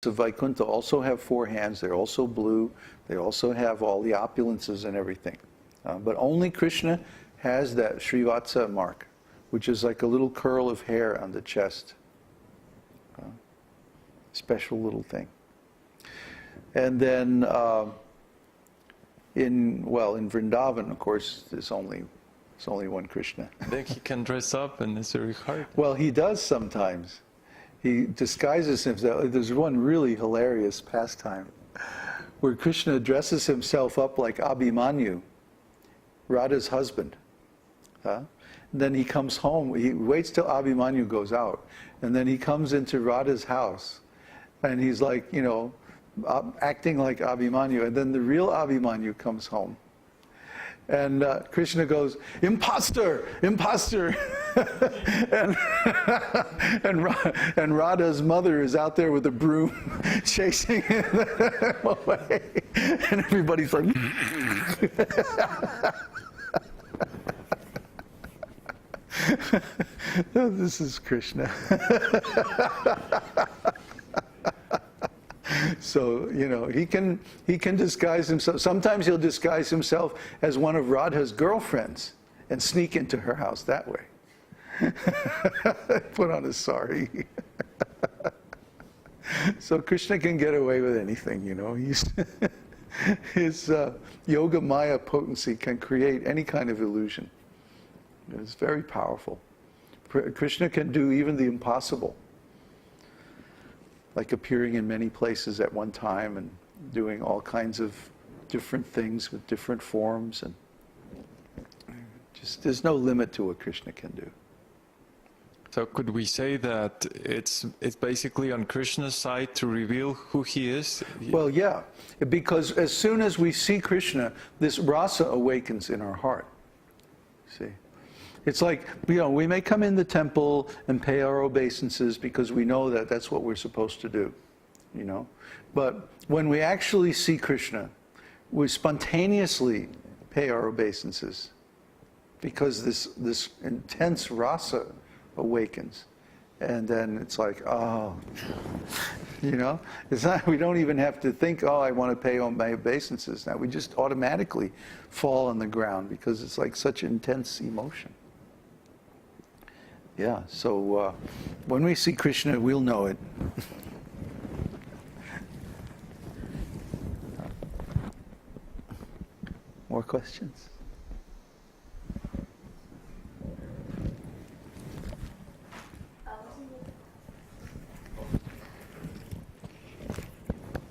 of Vaikuntha also have 4 hands. They're also blue. They also have all the opulences and everything. But only Krishna has that Srivatsa mark, which is like a little curl of hair on the chest. Special little thing. And then in Vrindavan, of course, there's only one Krishna. Then he can dress up and it's very hard. Well, he does sometimes. He disguises himself. There's one really hilarious pastime where Krishna dresses himself up like Abhimanyu, Radha's husband. And then he comes home. He waits till Abhimanyu goes out, and then he comes into Radha's house, and he's like, acting like Abhimanyu. And then the real Abhimanyu comes home. And Krishna goes, "Imposter! Imposter!" and Radha's mother is out there with a broom chasing him away. And everybody's like, oh, this is Krishna. So, he can disguise himself. Sometimes he'll disguise himself as one of Radha's girlfriends and sneak into her house that way. Put on a sari. So Krishna can get away with anything, His yoga maya potency can create any kind of illusion. It's very powerful. Krishna can do even the impossible, like appearing in many places at one time and doing all kinds of different things with different forms, and just there's no limit to what Krishna can do. So could we say that it's basically on Krishna's side to reveal who he is? Well, yeah, because as soon as we see Krishna, this rasa awakens in our heart. See? It's like, we may come in the temple and pay our obeisances because we know that that's what we're supposed to do, But when we actually see Krishna, we spontaneously pay our obeisances because this intense rasa awakens. And then it's like, oh, it's not, we don't even have to think, oh, I want to pay all my obeisances now. We just automatically fall on the ground because it's like such intense emotion. Yeah, so when we see Krishna, we'll know it. More questions?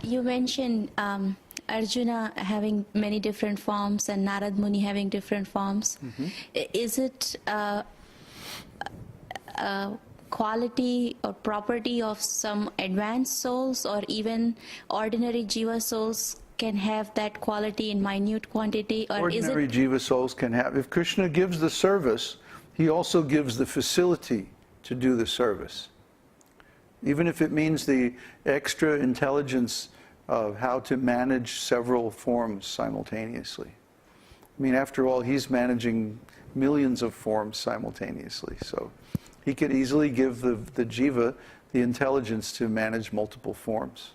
You mentioned Arjuna having many different forms and Narad Muni having different forms. Mm-hmm. Is it quality or property of some advanced souls, or even ordinary jiva souls can have that quality in minute quantity? Or ordinary jiva souls can have. If Krishna gives the service, he also gives the facility to do the service. Even if it means the extra intelligence of how to manage several forms simultaneously. I mean, after all, he's managing millions of forms simultaneously, so he could easily give the jiva the intelligence to manage multiple forms.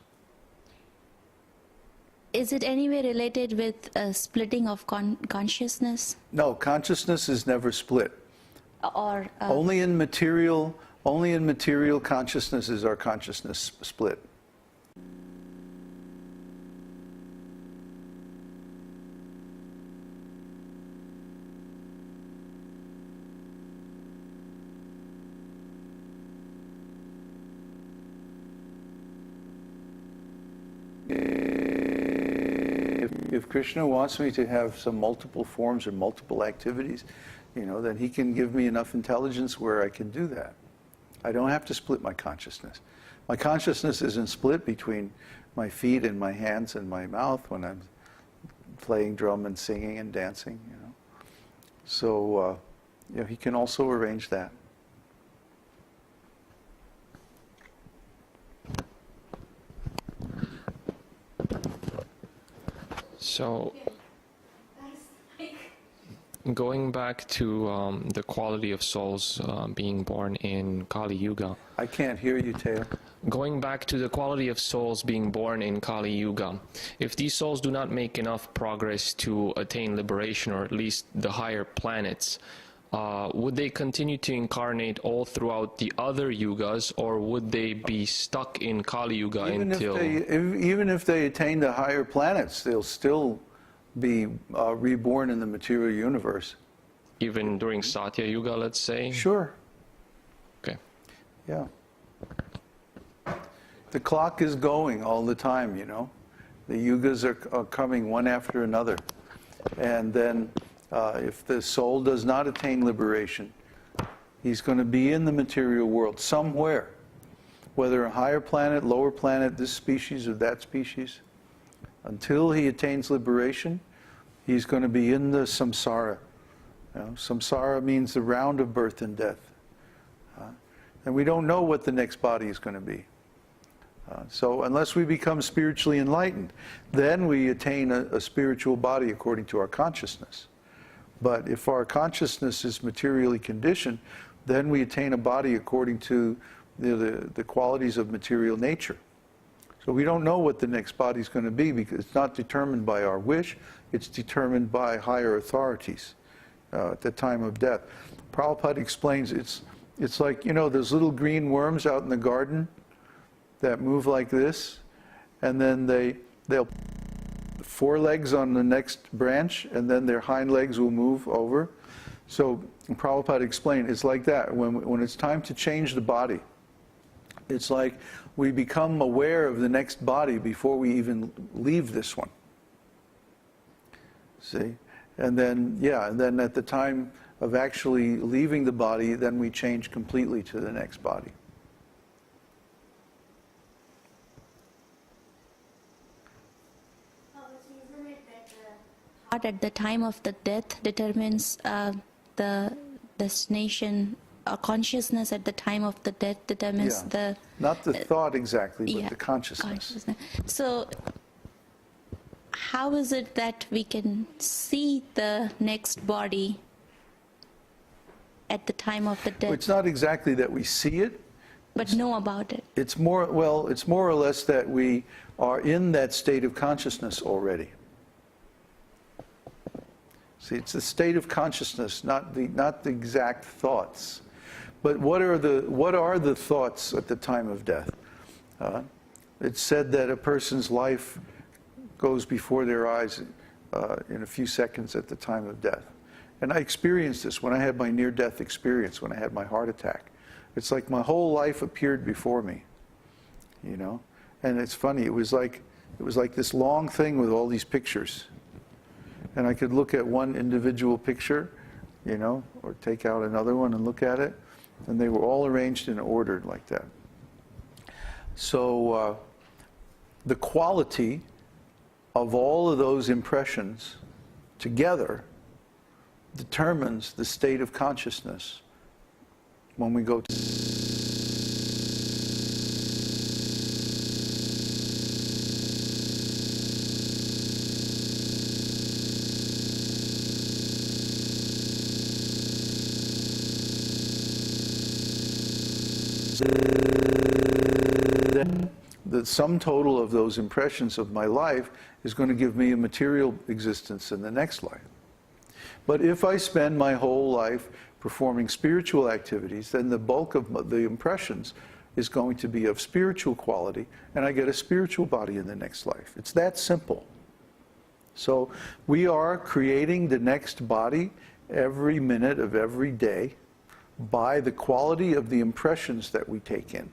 Is it anyway related with splitting of consciousness? No, consciousness is never split. Or only in material consciousness is our consciousness split. If Krishna wants me to have some multiple forms or multiple activities, then he can give me enough intelligence where I can do that. I don't have to split my consciousness. My consciousness isn't split between my feet and my hands and my mouth when I'm playing drum and singing and dancing, So, he can also arrange that. So, Going back to the quality of souls being born in Kali Yuga. I can't hear you, Teo. Going back to the quality of souls being born in Kali Yuga, if these souls do not make enough progress to attain liberation, or at least the higher planets, would they continue to incarnate all throughout the other yugas, or would they be stuck in Kali Yuga until... Even if they attain the higher planets, they'll still be reborn in the material universe. Even during Satya Yuga, let's say? Sure. Okay. Yeah. The clock is going all the time, you know. The yugas are coming one after another. And then if the soul does not attain liberation, he's going to be in the material world somewhere, whether a higher planet, lower planet, this species or that species. Until he attains liberation, he's going to be in the samsara. You know, samsara means the round of birth and death. And we don't know what the next body is going to be. So unless we become spiritually enlightened, then we attain a spiritual body according to our consciousness. But if our consciousness is materially conditioned, then we attain a body according to the qualities of material nature. So we don't know what the next body is going to be, because it's not determined by our wish, it's determined by higher authorities at the time of death. Prabhupada explains it's like, you know, those little green worms out in the garden that move like this, and then they'll four legs on the next branch, and then their hind legs will move over. So Prabhupada explained, it's like that. When it's time to change the body, it's like we become aware of the next body before we even leave this one. See? And then, and then at the time of actually leaving the body, then we change completely to the next body. At the time of the death determines the destination, or consciousness at the time of the death determines the... Not the thought exactly, but the consciousness. So how is it that we can see the next body at the time of the death? Well, it's not exactly that we see it. But know about it. It's more or less that we are in that state of consciousness already. See, it's the state of consciousness, not the exact thoughts. But what are the thoughts at the time of death? It's said that a person's life goes before their eyes in a few seconds at the time of death. And I experienced this when I had my near-death experience, when I had my heart attack. It's like my whole life appeared before me, you know. And it's funny. It was like this long thing with all these pictures. And I could look at one individual picture, you know, or take out another one and look at it, and they were all arranged and ordered like that. So the quality of all of those impressions together determines the state of consciousness when we go to... The sum total of those impressions of my life is going to give me a material existence in the next life. But if I spend my whole life performing spiritual activities, then the bulk of the impressions is going to be of spiritual quality, and I get a spiritual body in the next life. It's that simple. So we are creating the next body every minute of every day by the quality of the impressions that we take in.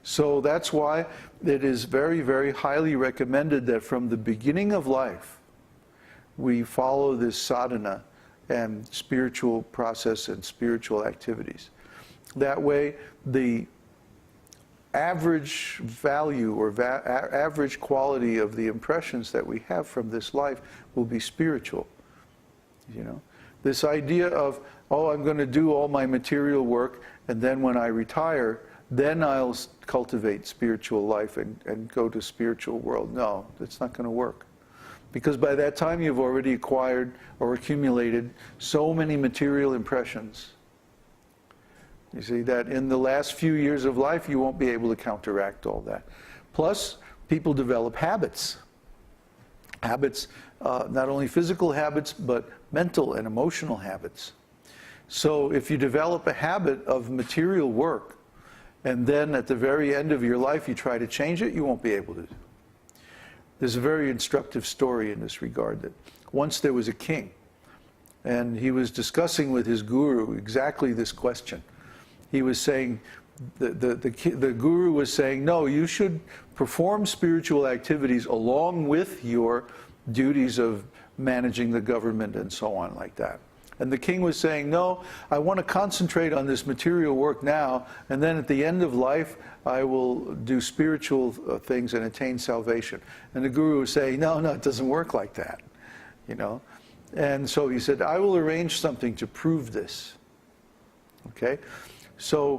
So that's why it is very, very highly recommended that from the beginning of life, we follow this sadhana and spiritual process and spiritual activities. That way, the average value or average quality of the impressions that we have from this life will be spiritual. You know, this idea of, oh, I'm going to do all my material work, and then when I retire, then I'll cultivate spiritual life and go to spiritual world. No, that's not going to work. Because by that time you've already acquired or accumulated so many material impressions. You see that in the last few years of life you won't be able to counteract all that. Plus, people develop habits. Habits, not only physical habits, but mental and emotional habits. So if you develop a habit of material work, and then at the very end of your life you try to change it, you won't be able to. There's a very instructive story in this regard, that once there was a king, and he was discussing with his guru exactly this question. He was saying, the guru was saying, no, you should perform spiritual activities along with your duties of managing the government and so on like that. And the king was saying, no, I want to concentrate on this material work now, and then at the end of life, I will do spiritual things and attain salvation. And the guru was saying, no, it doesn't work like that, you know. And so he said, I will arrange something to prove this. Okay? So